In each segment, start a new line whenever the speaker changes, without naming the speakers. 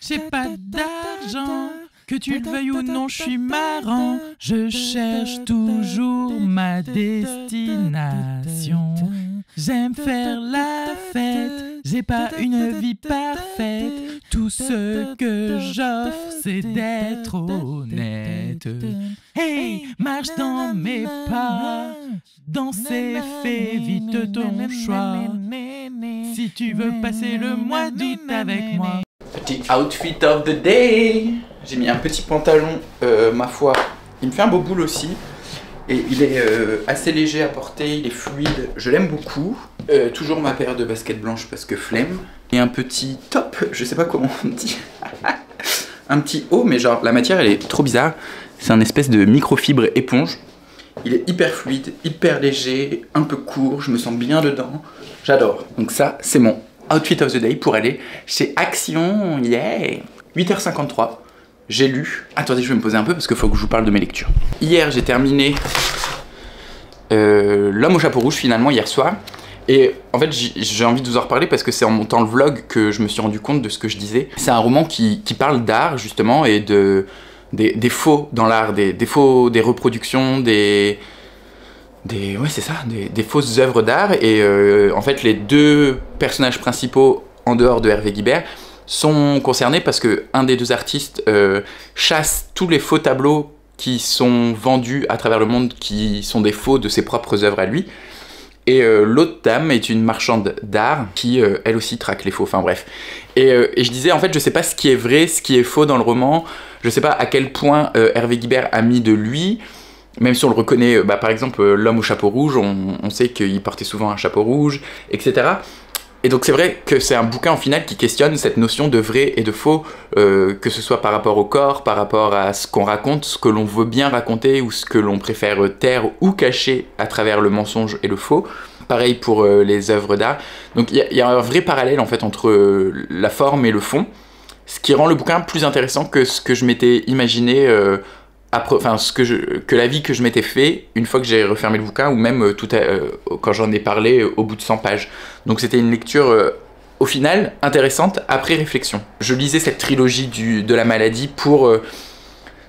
j'ai pas d'argent. Que tu le veuilles ou non, je suis marrant. Je cherche toujours ma destination. J'aime faire la fête, j'ai pas une vie parfaite. Tout ce que j'offre, c'est d'être honnête. Hey, marche dans mes pas, danser, fais vite ton choix. Si tu veux passer le mois d'août avec moi. Petit outfit of the day. J'ai mis un petit pantalon, ma foi, il me fait un beau boule aussi. Et il est assez léger à porter, il est fluide, je l'aime beaucoup. Toujours ma paire de baskets blanches parce que flemme. Et un petit top, je sais pas comment on dit. Un petit haut, mais genre la matière elle est trop bizarre. C'est un espèce de microfibre éponge. Il est hyper fluide, hyper léger, un peu court, je me sens bien dedans. J'adore. Donc ça, c'est mon outfit of the day pour aller chez Action, yeah. 8h53. J'ai lu... Attendez, je vais me poser un peu parce qu'il faut que je vous parle de mes lectures. Hier, j'ai terminé L'homme au chapeau rouge, finalement, hier soir. Et en fait, j'ai envie de vous en reparler parce que c'est en montant le vlog que je me suis rendu compte de ce que je disais. C'est un roman qui parle d'art, justement, et des faux dans l'art, des faux, des reproductions, ouais, c'est ça, des fausses œuvres d'art. Et en fait, les deux personnages principaux, en dehors de Hervé Guibert, sont concernés parce que un des deux artistes chasse tous les faux tableaux qui sont vendus à travers le monde, qui sont des faux de ses propres œuvres à lui. Et l'autre dame est une marchande d'art qui, elle aussi, traque les faux. Enfin bref. Et je disais, en fait, je sais pas ce qui est vrai, ce qui est faux dans le roman. Je sais pas à quel point Hervé Guibert a mis de lui. Même si on le reconnaît, par exemple, l'homme au chapeau rouge, on sait qu'il portait souvent un chapeau rouge, etc. Et donc c'est vrai que c'est un bouquin au final qui questionne cette notion de vrai et de faux, que ce soit par rapport au corps, par rapport à ce qu'on raconte, ce que l'on veut bien raconter ou ce que l'on préfère taire ou cacher à travers le mensonge et le faux. Pareil pour les œuvres d'art. Donc il y a un vrai parallèle en fait entre la forme et le fond, ce qui rend le bouquin plus intéressant que ce que je m'étais imaginé enfin, que la vie que je m'étais fait une fois que j'ai refermé le bouquin, ou même quand j'en ai parlé au bout de 100 pages. Donc c'était une lecture au final intéressante après réflexion. Je lisais cette trilogie de la maladie pour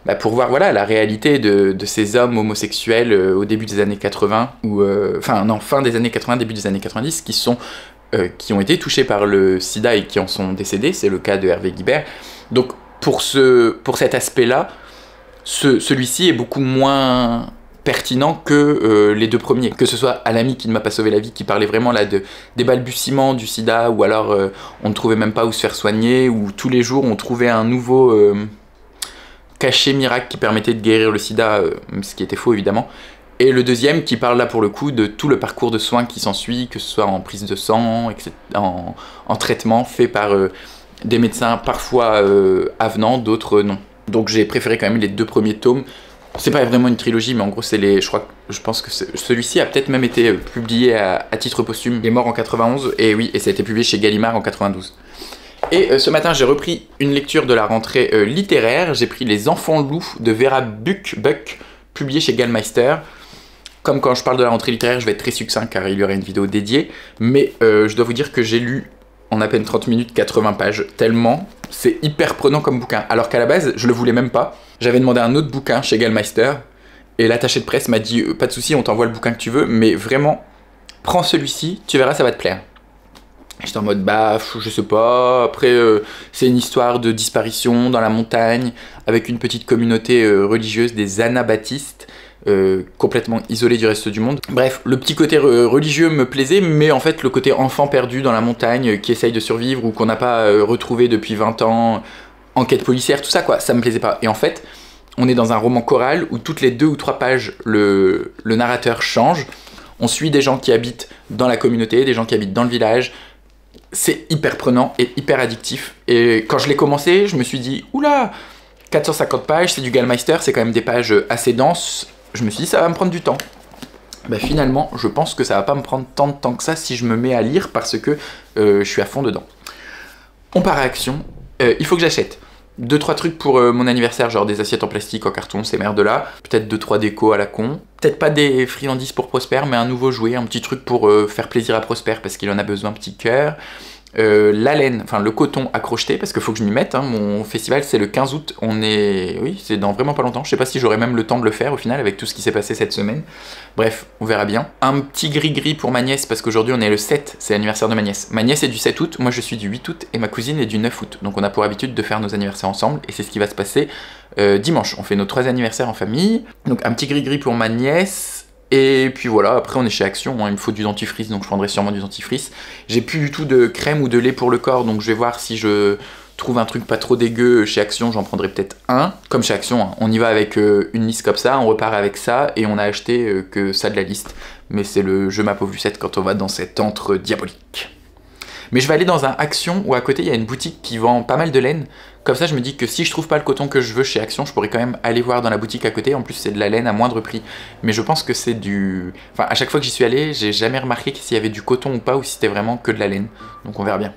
voir voilà, la réalité de ces hommes homosexuels au début des années 80, ou fin des années 80, début des années 90, qui ont été touchés par le sida et qui en sont décédés. C'est le cas de Hervé Guibert. Donc pour cet aspect-là, celui-ci est beaucoup moins pertinent que les deux premiers. Que ce soit À l'ami qui ne m'a pas sauvé la vie, qui parlait vraiment là des balbutiements du sida, ou alors on ne trouvait même pas où se faire soigner, ou tous les jours on trouvait un nouveau cachet miracle qui permettait de guérir le sida, ce qui était faux évidemment. Et le deuxième qui parle là pour le coup de tout le parcours de soins qui s'ensuit, que ce soit en prise de sang, etc., en traitement fait par des médecins parfois avenants, d'autres non. Donc j'ai préféré quand même les deux premiers tomes. C'est pas vraiment une trilogie, mais en gros c'est je pense que celui-ci a peut-être même été publié à titre posthume. Il est mort en 91, et oui, et ça a été publié chez Gallimard en 92. Et ce matin j'ai repris une lecture de la rentrée littéraire. J'ai pris Les Enfants loups de Vera Buck, publié chez Gallmeister. Comme quand je parle de la rentrée littéraire, je vais être très succinct car il y aura une vidéo dédiée. Mais je dois vous dire que j'ai lu en à peine 30 minutes 80 pages, tellement c'est hyper prenant comme bouquin. Alors qu'à la base, je le voulais même pas. J'avais demandé un autre bouquin chez Gallmeister, et l'attaché de presse m'a dit pas de souci, on t'envoie le bouquin que tu veux, mais vraiment, prends celui-ci, tu verras, ça va te plaire. J'étais en mode, je sais pas, après, c'est une histoire de disparition dans la montagne, avec une petite communauté religieuse, des anabaptistes, complètement isolés du reste du monde. Bref, le petit côté religieux me plaisait, mais en fait le côté enfant perdu dans la montagne qui essaye de survivre ou qu'on n'a pas retrouvé depuis 20 ans, enquête policière, tout ça quoi, ça me plaisait pas. Et en fait, on est dans un roman choral où toutes les 2 ou 3 pages, le narrateur change. On suit des gens qui habitent dans la communauté, des gens qui habitent dans le village. C'est hyper prenant et hyper addictif. Et quand je l'ai commencé, je me suis dit, oula, 450 pages, c'est du Gallmeister, c'est quand même des pages assez denses. Je me suis dit, ça va me prendre du temps. Finalement, je pense que ça va pas me prendre tant de temps que ça si je me mets à lire, parce que je suis à fond dedans. On part à Action. Il faut que j'achète 2-3 trucs pour mon anniversaire, genre des assiettes en plastique, en carton, ces merdes-là. Peut-être 2-3 décos à la con. Peut-être pas des friandises pour Prosper, mais un nouveau jouet, un petit truc pour faire plaisir à Prosper, parce qu'il en a besoin, petit cœur. la laine, enfin le coton à crocheter, parce qu'il faut que je m'y mette, hein. Mon festival c'est le 15 août, oui, c'est dans vraiment pas longtemps, je sais pas si j'aurai même le temps de le faire au final avec tout ce qui s'est passé cette semaine. Bref, on verra bien. Un petit gris-gris pour ma nièce, parce qu'aujourd'hui on est le 7, c'est l'anniversaire de ma nièce. Ma nièce est du 7 août, moi je suis du 8 août, et ma cousine est du 9 août. Donc on a pour habitude de faire nos anniversaires ensemble, et c'est ce qui va se passer dimanche. On fait nos 3 anniversaires en famille, donc un petit gris-gris pour ma nièce. Et puis voilà, après on est chez Action, hein, il me faut du dentifrice, donc je prendrai sûrement du dentifrice. J'ai plus du tout de crème ou de lait pour le corps, donc je vais voir si je trouve un truc pas trop dégueu chez Action, j'en prendrai peut-être un. Comme chez Action, hein, on y va avec une liste comme ça, on repart avec ça, et on a acheté que ça de la liste. Mais c'est le jeu ma pauvre Lucette quand on va dans cet antre diabolique. Mais je vais aller dans un Action où à côté il y a une boutique qui vend pas mal de laine. Comme ça je me dis que si je trouve pas le coton que je veux chez Action, je pourrais quand même aller voir dans la boutique à côté. En plus c'est de la laine à moindre prix. Mais je pense que c'est du... Enfin à chaque fois que j'y suis allé, j'ai jamais remarqué s'il y avait du coton ou pas, ou si c'était vraiment que de la laine. Donc on verra bien.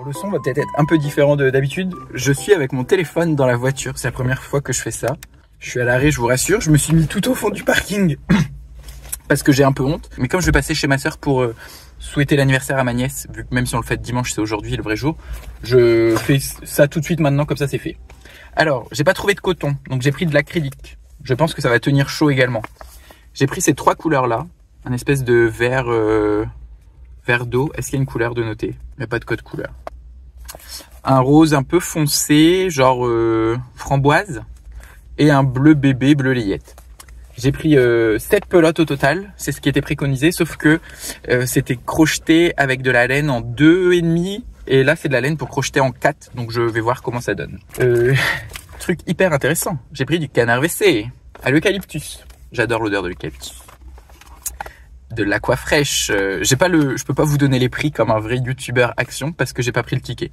Le son va peut-être être un peu différent d'habitude. Je suis avec mon téléphone dans la voiture. C'est la première fois que je fais ça. Je suis à l'arrêt, je vous rassure. Je me suis mis tout au fond du parking parce que j'ai un peu honte. Mais comme je vais passer chez ma soeur pour souhaiter l'anniversaire à ma nièce, vu que même si on le fait dimanche, c'est aujourd'hui le vrai jour, je fais ça tout de suite maintenant, comme ça c'est fait. Alors, j'ai pas trouvé de coton, donc j'ai pris de l'acrylique. Je pense que ça va tenir chaud également. J'ai pris ces 3 couleurs là, un espèce de vert, vert d'eau. Est-ce qu'il y a une couleur de noter? Il n'y a pas de code couleur. Un rose un peu foncé, genre framboise, et un bleu bébé, bleu layette. J'ai pris 7 pelotes au total, c'est ce qui était préconisé, sauf que c'était crocheté avec de la laine en 2,5, et là c'est de la laine pour crocheter en 4, donc je vais voir comment ça donne. Truc hyper intéressant, j'ai pris du canard WC à l'eucalyptus. J'adore l'odeur de l'eucalyptus. De l'aqua fraîche. Je peux pas vous donner les prix comme un vrai youtubeur Action parce que j'ai pas pris le ticket.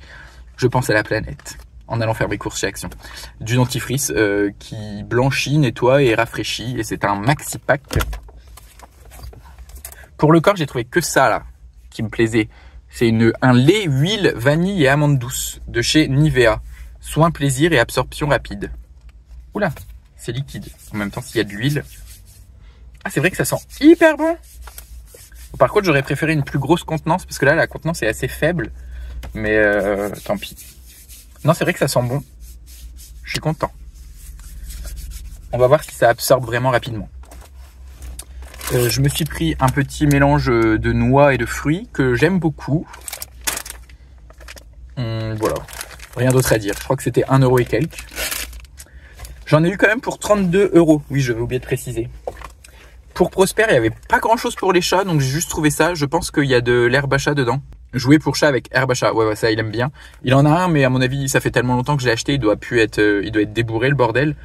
Je pense à la planète en allant faire mes courses chez Action. Du dentifrice qui blanchit, nettoie et rafraîchit, et c'est un maxi pack. Pour le corps, j'ai trouvé que ça là qui me plaisait. C'est un lait, huile, vanille et amande douce de chez Nivea. Soin, plaisir et absorption rapide. Oula, c'est liquide. En même temps, s'il y a de l'huile. Ah, c'est vrai que ça sent hyper bon. Par contre, j'aurais préféré une plus grosse contenance, parce que là, la contenance est assez faible. Mais tant pis. Non, c'est vrai que ça sent bon. Je suis content. On va voir si ça absorbe vraiment rapidement. Je me suis pris un petit mélange de noix et de fruits que j'aime beaucoup. Voilà. Rien d'autre à dire. Je crois que c'était 1 € et quelques. J'en ai eu quand même pour 32 €. Oui, je vais oublier de préciser. Pour Prosper, il n'y avait pas grand chose pour les chats, donc j'ai juste trouvé ça. Je pense qu'il y a de l'herbe à chat dedans. Jouer pour chat avec herbe à chat. Ouais, ça, il aime bien. Il en a un, mais à mon avis, ça fait tellement longtemps que je l'ai acheté, il doit être débourré, le bordel.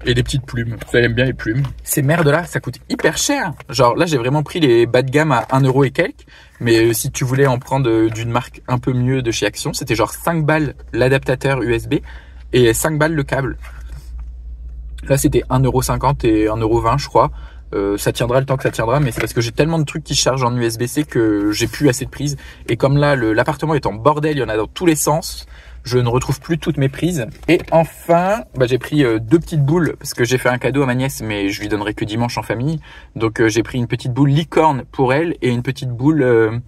Et des petites plumes. Ça, il aime bien les plumes. Ces merdes-là, ça coûte hyper cher. Genre, là, j'ai vraiment pris les bas de gamme à 1 € et quelques. Mais si tu voulais en prendre d'une marque un peu mieux de chez Action, c'était genre 5 balles l'adaptateur USB et 5 balles le câble. Là, c'était 1,50 € et 1,20 €, je crois. Ça tiendra le temps que ça tiendra, mais c'est parce que j'ai tellement de trucs qui chargent en USB-C que j'ai plus assez de prises. Et comme là, l'appartement est en bordel, il y en a dans tous les sens, je ne retrouve plus toutes mes prises. Et enfin, j'ai pris 2 petites boules, parce que j'ai fait un cadeau à ma nièce, mais je lui donnerai que dimanche en famille. Donc j'ai pris une petite boule licorne pour elle, et une petite boule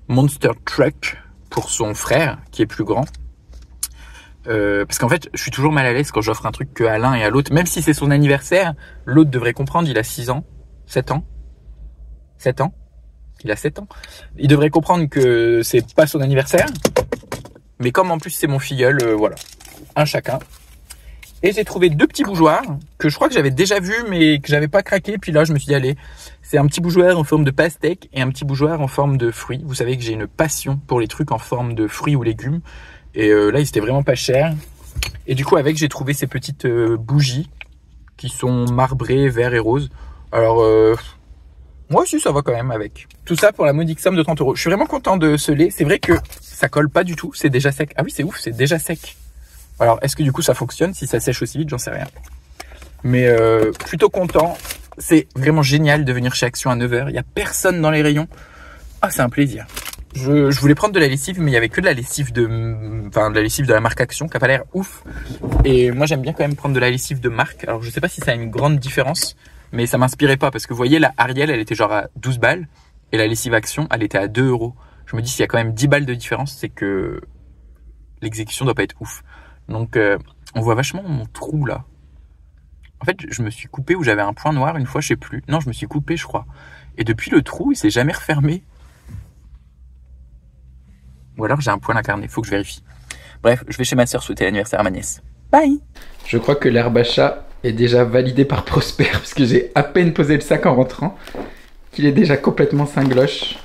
Monster Truck pour son frère, qui est plus grand. Parce qu'en fait, je suis toujours mal à l'aise quand j'offre un truc qu'à l'un et à l'autre. Même si c'est son anniversaire, l'autre devrait comprendre, il a 6 ans, 7 ans. 7 ans. Il a 7 ans. Il devrait comprendre que c'est pas son anniversaire. Mais comme en plus c'est mon filleul, voilà. Un chacun. Et j'ai trouvé 2 petits bougeoirs que je crois que j'avais déjà vu mais que j'avais pas craqué. Puis là, je me suis dit, allez, c'est un petit bougeoir en forme de pastèque et un petit bougeoir en forme de fruits. Vous savez que j'ai une passion pour les trucs en forme de fruits ou légumes. Et là, ils étaient vraiment pas chers. Et du coup, avec, j'ai trouvé ces petites bougies qui sont marbrées, vert et rose. Alors, moi aussi, ça va quand même avec. Tout ça pour la modique somme de 30 €. Je suis vraiment content de ce lait. C'est vrai que ça colle pas du tout. C'est déjà sec. Ah oui, c'est ouf, c'est déjà sec. Alors, est-ce que du coup, ça fonctionne? Si ça sèche aussi vite, j'en sais rien. Mais plutôt content. C'est vraiment génial de venir chez Action à 9 h. Il n'y a personne dans les rayons. Ah, c'est un plaisir. Je voulais prendre de la lessive, mais il y avait que de la lessive de la marque Action qui a pas l'air ouf. Et moi j'aime bien quand même prendre de la lessive de marque. Alors je sais pas si ça a une grande différence, mais ça m'inspirait pas parce que vous voyez la Ariel elle était genre à 12 balles et la lessive Action elle était à 2 euros. Je me dis s'il y a quand même 10 balles de différence, c'est que l'exécution doit pas être ouf. Donc on voit vachement mon trou là. En fait je me suis coupé où j'avais un point noir une fois, je sais plus. Non, je me suis coupé je crois. Et depuis le trou il s'est jamais refermé. Ou alors j'ai un poil incarné, faut que je vérifie. Bref, je vais chez ma soeur souhaiter l'anniversaire à ma nièce. Bye.
Je crois que l'herbe à chat est déjà validée par Prosper, parce que j'ai à peine posé le sac en rentrant, qu'il est déjà complètement cingloche.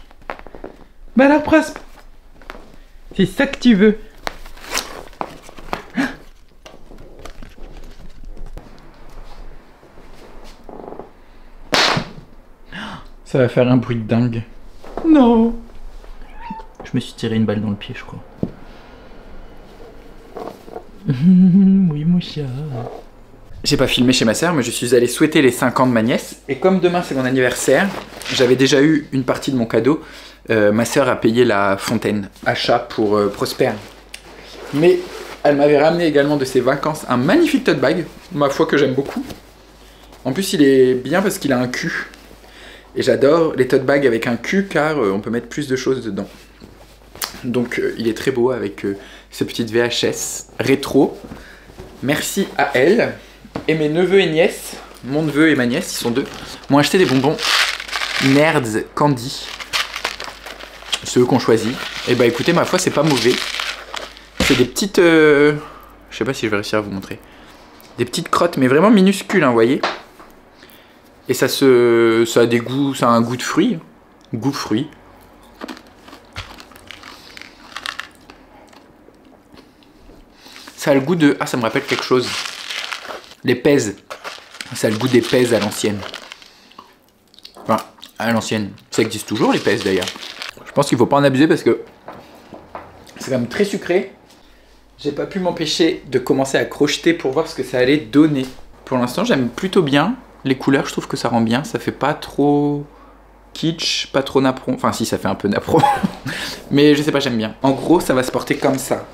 Bah alors Prosper, c'est ça que tu veux? Ça va faire un bruit de dingue. Non. Je me suis tiré une balle dans le pied, je crois. Oui, mon chat. J'ai pas filmé chez ma sœur, mais je suis allé souhaiter les 5 ans de ma nièce. Et comme demain c'est mon anniversaire, j'avais déjà eu une partie de mon cadeau. Ma sœur a payé la fontaine, achat pour Prosper. Mais elle m'avait ramené également de ses vacances un magnifique tote bag, ma foi que j'aime beaucoup. En plus il est bien parce qu'il a un cul. Et j'adore les tote bags avec un cul car on peut mettre plus de choses dedans. Donc il est très beau avec ces petites VHS rétro. Merci à elle. Et mes neveux et nièces, mon neveu et ma nièce, ils sont deux, m'ont acheté des bonbons Nerds Candy. Ceux qu'on choisit. Et bah écoutez, ma foi, c'est pas mauvais. C'est des petites... je sais pas si je vais réussir à vous montrer. Des petites crottes, mais vraiment minuscules, hein, vous voyez. Et ça a des goûts... Ça a un goût de fruits. Goût fruits. Ça a le goût de... Ah, ça me rappelle quelque chose. Les pèses. Ça a le goût des pèses à l'ancienne. Enfin, à l'ancienne. Ça existe toujours, les pèses, d'ailleurs. Je pense qu'il ne faut pas en abuser parce que c'est quand même très sucré. J'ai pas pu m'empêcher de commencer à crocheter pour voir ce que ça allait donner. Pour l'instant, j'aime plutôt bien. Les couleurs, je trouve que ça rend bien. Ça fait pas trop kitsch, pas trop napperon. Enfin, si, ça fait un peu napperon. Mais je sais pas, j'aime bien. En gros, ça va se porter comme ça.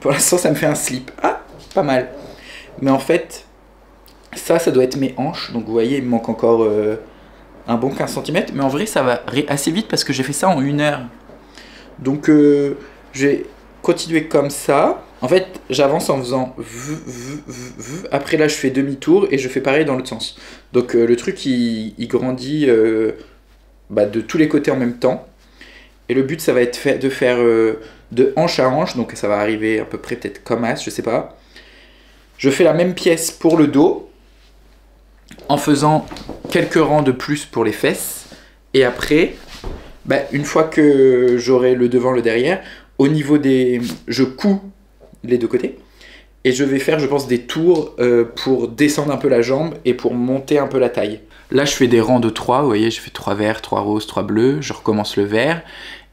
Pour l'instant, ça me fait un slip. Ah, pas mal. Mais en fait, ça doit être mes hanches. Donc, vous voyez, il me manque encore un bon 15 cm. Mais en vrai, ça va assez vite parce que j'ai fait ça en 1 heure. Donc, je vais continuer comme ça. En fait, j'avance en faisant après là, je fais demi-tour et je fais pareil dans l'autre sens. Donc, le truc, il grandit de tous les côtés en même temps. Et le but, ça va être de faire de hanche à hanche. Donc, ça va arriver à peu près peut-être comme as, je sais pas. Je fais la même pièce pour le dos en faisant quelques rangs de plus pour les fesses. Et après, une fois que j'aurai le devant, le derrière, au niveau des... Je couds les deux côtés. Et je vais faire, je pense, des tours pour descendre un peu la jambe et pour monter un peu la taille. Là, je fais des rangs de 3. Vous voyez, je fais 3 verts, 3 roses, 3 bleus. Je recommence le vert.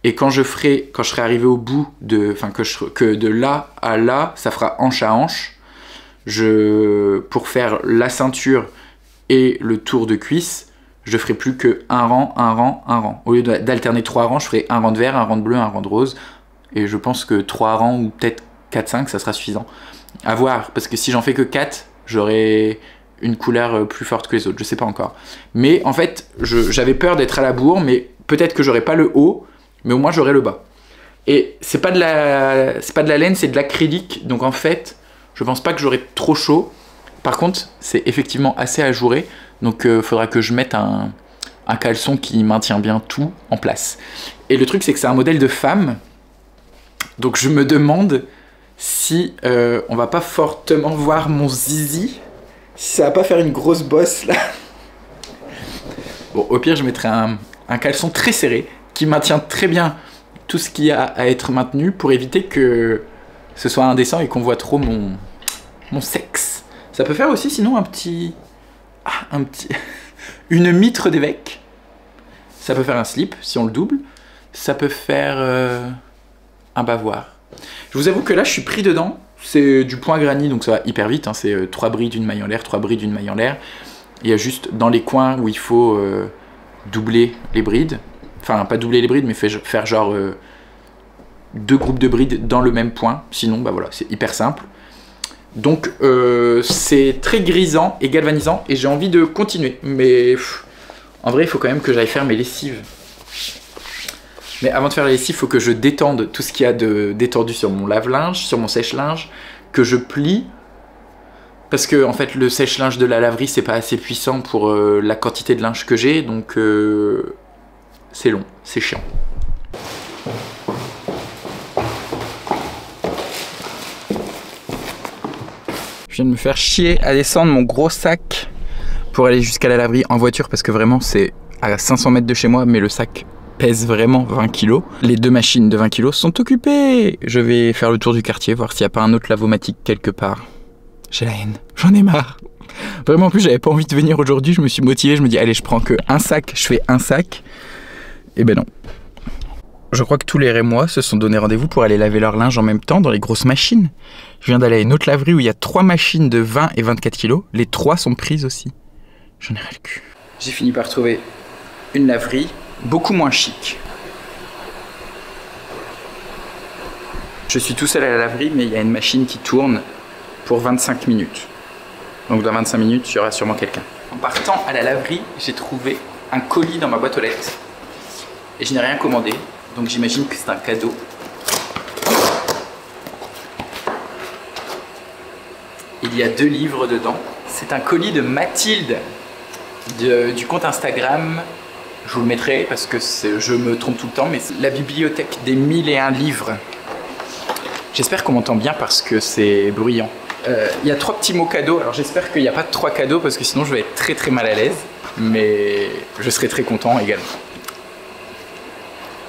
Et quand je serai arrivé au bout de... Enfin, que de là à là, ça fera hanche à hanche. Pour faire la ceinture et le tour de cuisse, je ferai plus que un rang, un rang, un rang. Au lieu d'alterner 3 rangs, je ferai un rang de vert, un rang de bleu, un rang de rose. Et je pense que 3 rangs ou peut-être 4-5, ça sera suffisant. À voir, parce que si j'en fais que 4, j'aurai une couleur plus forte que les autres, je sais pas encore. Mais en fait, j'avais peur d'être à la bourre, mais peut-être que j'aurai pas le haut, mais au moins j'aurai le bas. Et c'est pas de la laine, c'est de l'acrylique, donc en fait, je pense pas que j'aurai trop chaud. Par contre, c'est effectivement assez ajouré, donc faudra que je mette un caleçon qui maintient bien tout en place. Et le truc, c'est que c'est un modèle de femme, donc je me demande si on va pas fortement voir mon zizi, si ça va pas faire une grosse bosse là. Bon, au pire, je mettrai un caleçon très serré qui maintient très bien tout ce qui a à être maintenu pour éviter que ce soit indécent et qu'on voit trop mon sexe. Ça peut faire aussi sinon une mitre d'évêque. Ça peut faire un slip si on le double. Ça peut faire un bavoir. Je vous avoue que là je suis pris dedans. C'est du point granny donc ça va hyper vite, hein. C'est 3 brides d'une maille en l'air, 3 brides d'une maille en l'air. Il y a juste dans les coins où il faut doubler les brides. Enfin, pas doubler les brides, mais faire genre 2 groupes de brides dans le même point. Sinon, bah voilà, c'est hyper simple. Donc, c'est très grisant et galvanisant et j'ai envie de continuer. Mais en vrai, il faut quand même que j'aille faire mes lessives. Mais avant de faire la lessive, il faut que je détende tout ce qu'il y a de détendu sur mon lave-linge, sur mon sèche-linge, que je plie. Parce que en fait, le sèche-linge de la laverie, c'est pas assez puissant pour la quantité de linge que j'ai. Donc, c'est long, c'est chiant. Je viens de me faire chier à descendre mon gros sac pour aller jusqu'à la laverie en voiture parce que vraiment c'est à 500 mètres de chez moi, mais le sac pèse vraiment 20 kg. Les 2 machines de 20 kg sont occupées. Je vais faire le tour du quartier, voir s'il n'y a pas un autre lavomatique quelque part. J'ai la haine, j'en ai marre. Vraiment, en plus, j'avais pas envie de venir aujourd'hui, je me suis motivé, je me dis allez, je prends que un sac, je fais un sac. Et ben non. Je crois que tous les Rémois se sont donné rendez-vous pour aller laver leur linge en même temps dans les grosses machines. Je viens d'aller à une autre laverie où il y a 3 machines de 20 et 24 kg. Les 3 sont prises aussi. J'en ai ras le cul. J'ai fini par trouver une laverie beaucoup moins chic. Je suis tout seul à la laverie, mais il y a une machine qui tourne pour 25 minutes. Donc dans 25 minutes, il y aura sûrement quelqu'un. En partant à la laverie, j'ai trouvé un colis dans ma boîte aux lettres. Et je n'ai rien commandé. Donc j'imagine que c'est un cadeau. Il y a 2 livres dedans. C'est un colis de Mathilde du compte Instagram. Je vous le mettrai parce que je me trompe tout le temps, mais c'est la bibliothèque des 1001 livres. J'espère qu'on m'entend bien parce que c'est bruyant. Il y a 3 petits mots cadeaux. Alors j'espère qu'il n'y a pas de 3 cadeaux parce que sinon je vais être très très mal à l'aise. Mais je serai très content également.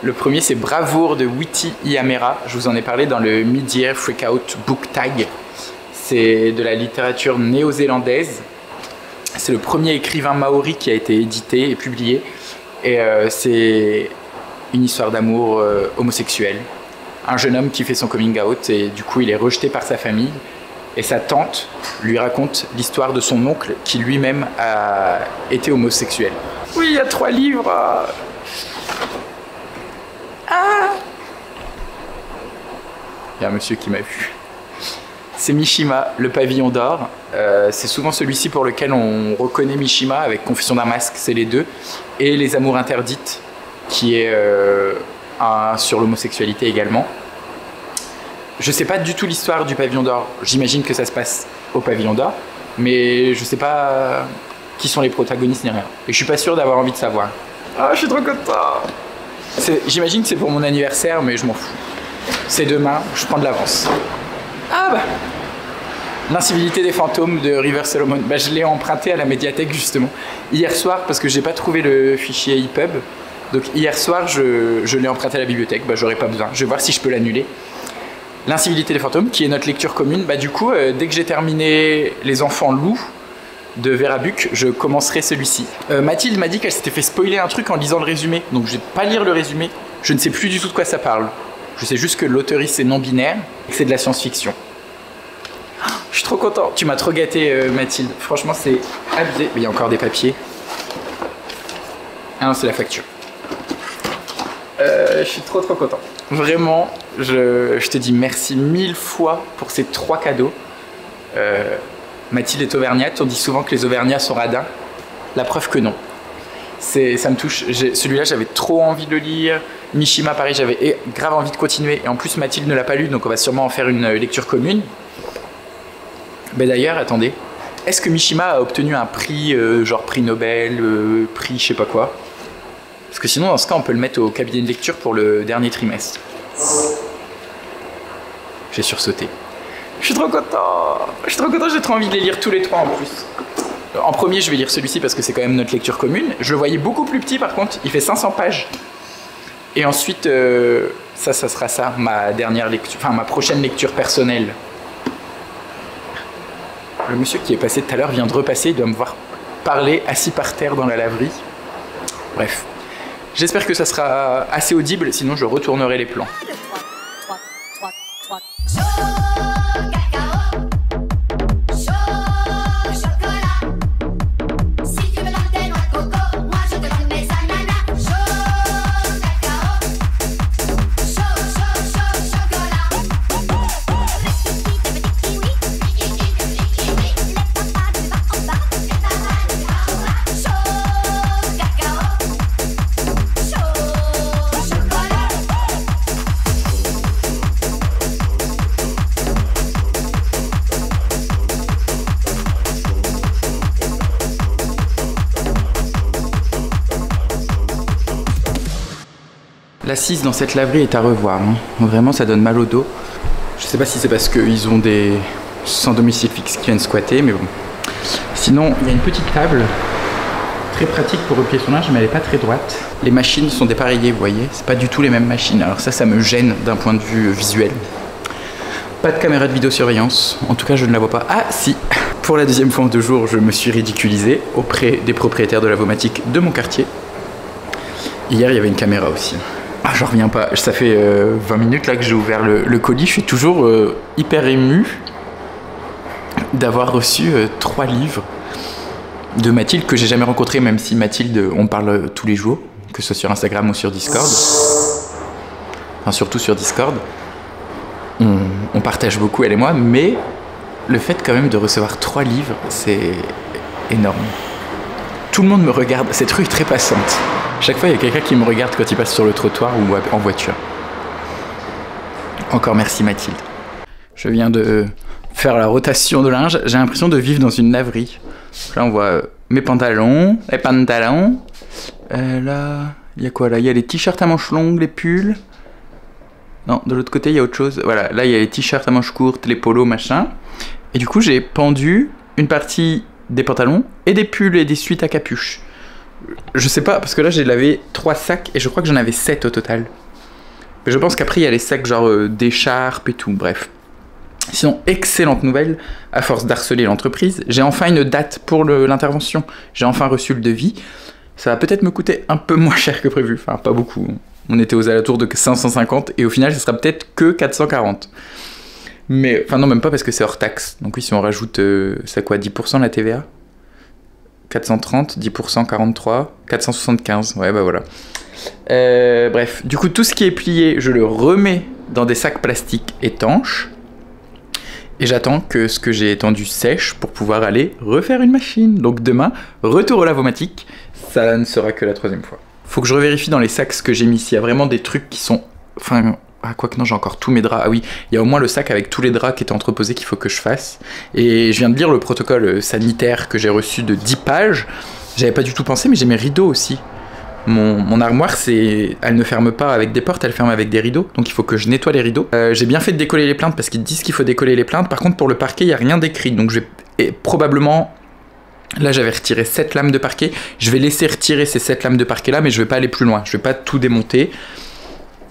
Le premier, c'est Bravoure de Witi Iamera. Je vous en ai parlé dans le Mid-Year Freakout Book Tag. C'est de la littérature néo-zélandaise. C'est le premier écrivain maori qui a été édité et publié. Et c'est une histoire d'amour homosexuel. Un jeune homme qui fait son coming out et du coup il est rejeté par sa famille. Et sa tante lui raconte l'histoire de son oncle qui lui-même a été homosexuel. Oui, il y a 3 livres. Ah! Il y a un monsieur qui m'a vu. C'est Mishima, le pavillon d'or. C'est souvent celui-ci pour lequel on reconnaît Mishima avec Confession d'un masque, c'est les 2. Et Les Amours interdites, qui est sur l'homosexualité également. Je sais pas du tout l'histoire du pavillon d'or. J'imagine que ça se passe au pavillon d'or. Mais je sais pas qui sont les protagonistes ni rien. Et je suis pas sûr d'avoir envie de savoir. Ah, je suis trop content! J'imagine que c'est pour mon anniversaire, mais je m'en fous. C'est demain, je prends de l'avance. Ah bah! L'incivilité des fantômes de River Solomon. Bah, je l'ai emprunté à la médiathèque justement. Hier soir, parce que j'ai pas trouvé le fichier EPUB. Donc hier soir, je l'ai emprunté à la bibliothèque. Bah, j'aurais pas besoin. Je vais voir si je peux l'annuler. L'incivilité des fantômes, qui est notre lecture commune. Bah, du coup, dès que j'ai terminé Les Enfants loups de Vera Buck, je commencerai celui-ci. Mathilde m'a dit qu'elle s'était fait spoiler un truc en lisant le résumé. Donc je vais pas lire le résumé. Je ne sais plus du tout de quoi ça parle. Je sais juste que l'auteuriste est non-binaire et que c'est de la science-fiction. Je suis trop content. Tu m'as trop gâté, Mathilde. Franchement, c'est abusé. Mais il y a encore des papiers. Ah non, c'est la facture. Je suis trop content. Vraiment, je te dis merci 1000 fois pour ces 3 cadeaux. Mathilde est auvergnate. On dit souvent que les auvergnats sont radins. La preuve que non. Ça me touche. Celui-là, j'avais trop envie de le lire. Mishima, pareil, j'avais grave envie de continuer. Et en plus, Mathilde ne l'a pas lu, donc on va sûrement en faire une lecture commune. Mais d'ailleurs, attendez. Est-ce que Mishima a obtenu un prix, genre prix Nobel, prix je sais pas quoi? Parce que sinon, dans ce cas, on peut le mettre au cabinet de lecture pour le dernier trimestre. J'ai sursauté. Je suis trop content. J'ai trop envie de les lire tous les 3 en plus. En premier, je vais lire celui-ci parce que c'est quand même notre lecture commune. Je le voyais beaucoup plus petit par contre, il fait 500 pages. Et ensuite, ça sera ça, ma dernière lecture, enfin ma prochaine lecture personnelle. Le monsieur qui est passé tout à l'heure vient de repasser, il doit me voir parler assis par terre dans la laverie. Bref, j'espère que ça sera assez audible, sinon je retournerai les plans. L'assise dans cette laverie est à revoir, hein. Vraiment ça donne mal au dos. Je sais pas si c'est parce qu'ils ont des sans domicile fixe qui viennent squatter, mais bon. Sinon, il y a une petite table très pratique pour replier son linge, mais elle est pas très droite. Les machines sont dépareillées, vous voyez, c'est pas du tout les mêmes machines. Alors ça me gêne d'un point de vue visuel. Pas de caméra de vidéosurveillance, en tout cas je ne la vois pas. Ah si, pour la deuxième fois en 2 jours, je me suis ridiculisé auprès des propriétaires de Lavomatic de mon quartier. Hier, il y avait une caméra aussi. Ah, j'en reviens pas, ça fait 20 minutes là que j'ai ouvert le colis, je suis toujours hyper ému d'avoir reçu 3 livres de Mathilde que j'ai jamais rencontré, même si Mathilde, on parle tous les jours, que ce soit sur Instagram ou sur Discord. Enfin, surtout sur Discord. On partage beaucoup, elle et moi, mais le fait quand même de recevoir 3 livres, c'est énorme. Tout le monde me regarde, cette rue est très passante. Chaque fois, il y a quelqu'un qui me regarde quand il passe sur le trottoir ou en voiture. Encore merci Mathilde. Je viens de faire la rotation de linge, j'ai l'impression de vivre dans une laverie. Là, on voit mes pantalons, les pantalons. Là, il y a quoi là? Il y a les t-shirts à manches longues, les pulls. Non, de l'autre côté, il y a autre chose. Voilà, là, il y a les t-shirts à manches courtes, les polos, machin. Et du coup, j'ai pendu une partie des pantalons et des pulls et des suites à capuche. Je sais pas, parce que là, j'ai lavé 3 sacs et je crois que j'en avais 7 au total. Mais je pense qu'après, il y a les sacs genre d'écharpes et tout, bref. Sinon, excellente nouvelle, à force d'harceler l'entreprise, j'ai enfin une date pour l'intervention. J'ai enfin reçu le devis. Ça va peut-être me coûter un peu moins cher que prévu, enfin pas beaucoup. On était aux alentours de 550 et au final, ce sera peut-être que 440. Mais, enfin non, même pas parce que c'est hors taxe. Donc oui, si on rajoute, c'est quoi, 10% la TVA? 430, 10%, 43, 475, ouais bah voilà. Bref, du coup, tout ce qui est plié, je le remets dans des sacs plastiques étanches. Et j'attends que ce que j'ai étendu sèche pour pouvoir aller refaire une machine. Donc demain, retour au Lavomatic, ça ne sera que la 3e fois. Faut que je revérifie dans les sacs ce que j'ai mis, s'il y a vraiment des trucs qui sont... Enfin, ah, quoi que non, j'ai encore tous mes draps. Ah oui, il y a au moins le sac avec tous les draps qui étaient entreposés qu'il faut que je fasse. Et je viens de lire le protocole sanitaire que j'ai reçu de 10 pages. J'avais pas du tout pensé, mais j'ai mes rideaux aussi. Mon armoire, elle ne ferme pas avec des portes, elle ferme avec des rideaux. Donc il faut que je nettoie les rideaux. J'ai bien fait de décoller les plaintes parce qu'ils disent qu'il faut décoller les plaintes. Par contre, pour le parquet, il n'y a rien d'écrit. Donc je vais probablement... Là, j'avais retiré 7 lames de parquet. Je vais laisser retirer ces 7 lames de parquet là, mais je vais pas aller plus loin. Je vais pas tout démonter.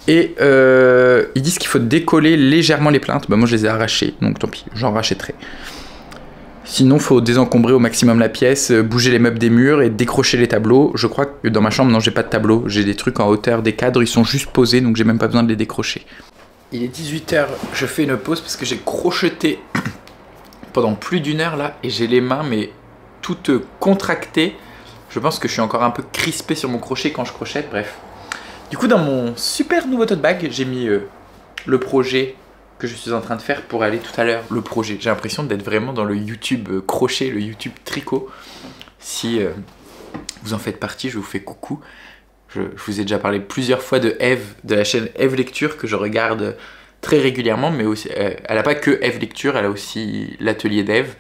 Et ils disent qu'il faut décoller légèrement les plaintes. Bah, moi, je les ai arrachées. Donc tant pis, j'en rachèterai. Sinon, il faut désencombrer au maximum la pièce, bouger les meubles des murs et décrocher les tableaux. Je crois que dans ma chambre, non, j'ai pas de tableau. J'ai des trucs en hauteur des cadres, ils sont juste posés, donc j'ai même pas besoin de les décrocher. Il est 18 h, je fais une pause parce que j'ai crocheté pendant plus d'1 heure là, et j'ai les mains mais toutes contractées. Je pense que je suis encore un peu crispé sur mon crochet quand je crochette, bref. Du coup, dans mon super nouveau tote bag, j'ai mis le projet que je suis en train de faire pour aller tout à l'heure. Le projet, j'ai l'impression d'être vraiment dans le YouTube crochet, le YouTube tricot. Si vous en faites partie, je vous fais coucou. Je vous ai déjà parlé plusieurs fois de Eve, de la chaîne Eve Lecture, que je regarde très régulièrement, mais aussi, elle n'a pas que Eve Lecture, elle a aussi l'atelier d'Eve,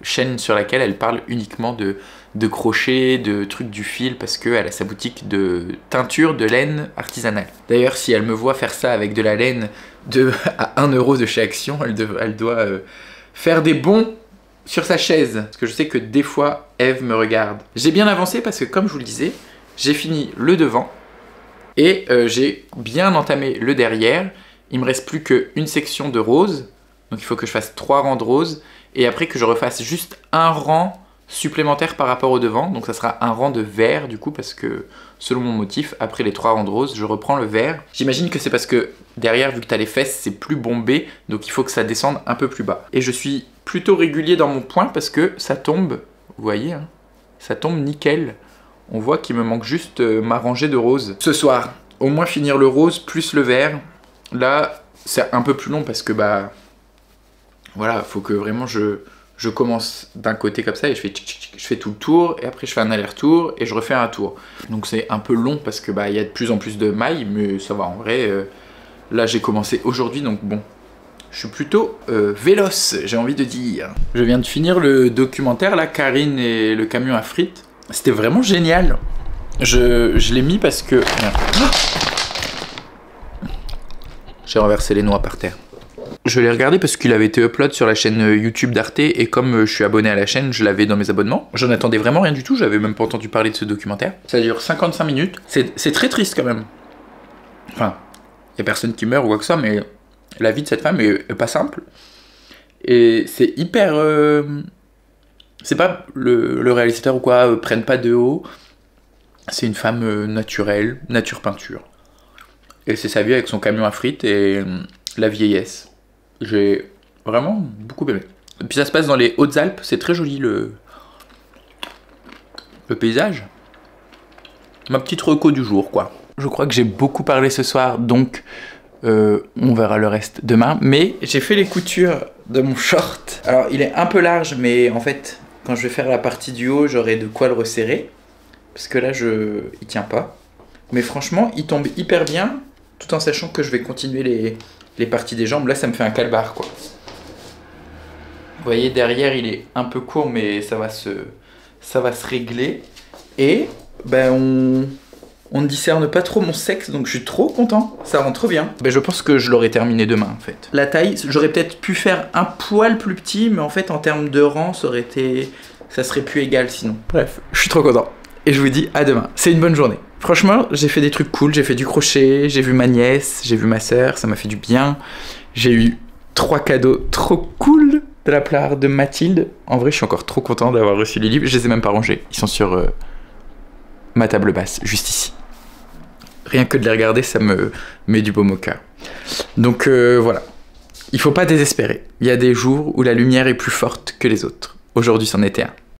chaîne sur laquelle elle parle uniquement de crochet, de trucs du fil, parce qu'elle a sa boutique de teinture de laine artisanale. D'ailleurs, si elle me voit faire ça avec de la laine à 1 € de chez Action, elle doit faire des bons sur sa chaise. Parce que je sais que des fois, Eve me regarde. J'ai bien avancé parce que, comme je vous le disais, j'ai fini le devant et j'ai bien entamé le derrière. Il me reste plus qu'une section de rose. Donc il faut que je fasse 3 rangs de rose et après que je refasse juste un rang supplémentaire par rapport au devant. Donc ça sera un rang de vert du coup, parce que selon mon motif, après les 3 rangs de rose, je reprends le vert. J'imagine que c'est parce que derrière, vu que tu as les fesses, c'est plus bombé, donc il faut que ça descende un peu plus bas. Et je suis plutôt régulier dans mon point parce que ça tombe, vous voyez, hein, ça tombe nickel. On voit qu'il me manque juste ma rangée de rose. Ce soir, au moins finir le rose plus le vert. Là, c'est un peu plus long parce que bah voilà, faut que vraiment je commence d'un côté comme ça et je fais tout le tour et après je fais un aller-retour et je refais un tour. Donc c'est un peu long parce que bah il y a de plus en plus de mailles, mais ça va en vrai. Là j'ai commencé aujourd'hui, donc bon, je suis plutôt véloce, j'ai envie de dire. Je viens de finir le documentaire là, Karine et le camion à frites. C'était vraiment génial. Je l'ai mis parce que... J'ai renversé les noix par terre. Je l'ai regardé parce qu'il avait été upload sur la chaîne YouTube d'Arte et comme je suis abonné à la chaîne, je l'avais dans mes abonnements. J'en attendais vraiment rien du tout, j'avais même pas entendu parler de ce documentaire. Ça dure 55 minutes. C'est très triste quand même. Enfin, y a personne qui meurt ou quoi que ça, mais la vie de cette femme est pas simple. Et c'est hyper... C'est pas le réalisateur ou quoi, prenne pas de haut. C'est une femme naturelle, nature peinture. Et c'est sa vie avec son camion à frites et la vieillesse. J'ai vraiment beaucoup aimé. Et puis ça se passe dans les Hautes-Alpes, c'est très joli le paysage. Ma petite reco du jour, quoi. Je crois que j'ai beaucoup parlé ce soir, donc on verra le reste demain. Mais j'ai fait les coutures de mon short. Alors il est un peu large, mais en fait, quand je vais faire la partie du haut, j'aurai de quoi le resserrer. Parce que là, il tient pas. Mais franchement, il tombe hyper bien, tout en sachant que je vais continuer les parties des jambes. Là, ça me fait un calbar, quoi. Vous voyez, derrière, il est un peu court, mais ça va se régler. Et ben, on ne discerne pas trop mon sexe, donc je suis trop content. Ça rend trop bien. Ben, je pense que je l'aurai terminé demain, en fait. La taille, j'aurais peut-être pu faire un poil plus petit, mais en fait, en termes de rang, ça serait plus égal sinon. Bref, je suis trop content. Et je vous dis à demain. C'est une bonne journée. Franchement, j'ai fait des trucs cool. J'ai fait du crochet, j'ai vu ma nièce, j'ai vu ma soeur, ça m'a fait du bien. J'ai eu 3 cadeaux trop cool de la part de Mathilde. En vrai, je suis encore trop content d'avoir reçu les livres. Je les ai même pas rangés. Ils sont sur ma table basse, juste ici. Rien que de les regarder, ça me met du baume au cœur. Donc voilà. Il faut pas désespérer. Il y a des jours où la lumière est plus forte que les autres. Aujourd'hui, c'en était un.